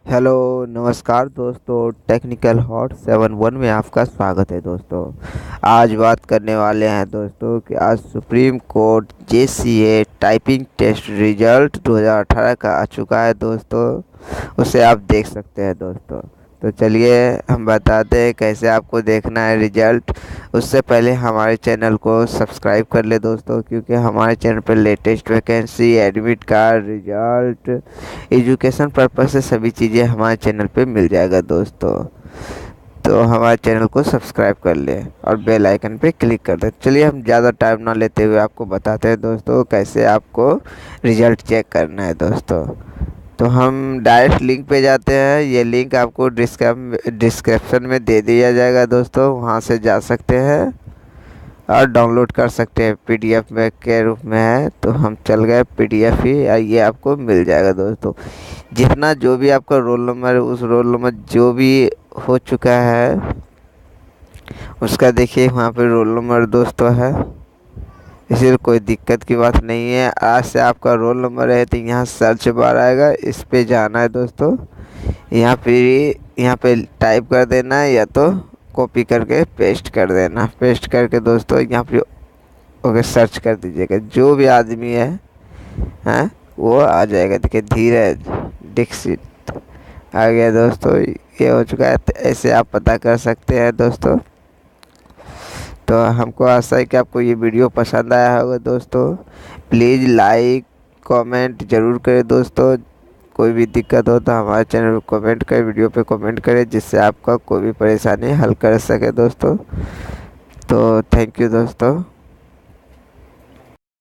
Hello नमस्कार दोस्तों, technical hot 71 में आपका स्वागत है दोस्तों। आज बात करने वाले हैं दोस्तों कि आज Supreme Court JCA typing test result 2018 का आ चुका है दोस्तों। उसे आप देख सकते हैं दोस्तों। तो चलिए हम बताते हैं कैसे आपको देखना है रिजल्ट। उससे पहले हमारे चैनल को सब्सक्राइब कर ले दोस्तों, क्योंकि हमारे चैनल पर latest vacancy, admit card, result, education purpose से सभी चीज़ें हमारे चैनल पे मिल जाएगा दोस्तों। तो हमारे चैनल को सब्सक्राइब कर ले और बेल आइकन पे क्लिक कर दे। चलिए हम ज़्यादा टाइम ना लेते हुए आपको बताते हैं दोस्तों कैसे आपको रिजल्ट चेक करना है दोस्तों। तो हम डायरेक्ट लिंक पे जाते हैं। ये लिंक आपको डिस्क्रिप्शन में दे दिया जाएगा दोस्तों, वहाँ से जा सकते हैं और डाउनलोड कर सकते हैं। पीडीएफ में के रूप में है, तो हम चल गए पीडीएफ ही, ये आपको मिल जाएगा दोस्तों। जितना जो भी आपका रोल नंबर, उस रोल नंबर जो भी हो चुका है उसका देखिए वहाँ पे रोल नंबर दोस्तों है। इसलिए कोई दिक्कत की बात नहीं है। आज से आपका रोल नंबर है तो यहाँ सर्च बार आएगा, इस पे जाना है दोस्तों। यहाँ पे टाइप कर देना है या तो कॉपी करके पेस्ट कर देना। पेस्ट करके दोस्तों यहाँ पे ओके सर्च कर दीजिएगा। जो भी आदमी है हैं वो आ जाएगा। देखिए धीरज दीक्षित आ गया दोस्तों, ये हो चुका है। तो ऐसे आप पता कर सकते हैं दोस्तों। तो हमको आशा है कि आपको ये वीडियो पसंद आया होगा दोस्तों। प्लीज़ लाइक कमेंट ज़रूर करें दोस्तों। कोई भी दिक्कत हो तो हमारे चैनल पर कमेंट करें, वीडियो पे कमेंट करें, जिससे आपका कोई भी परेशानी हल कर सके दोस्तों। तो थैंक यू दोस्तों।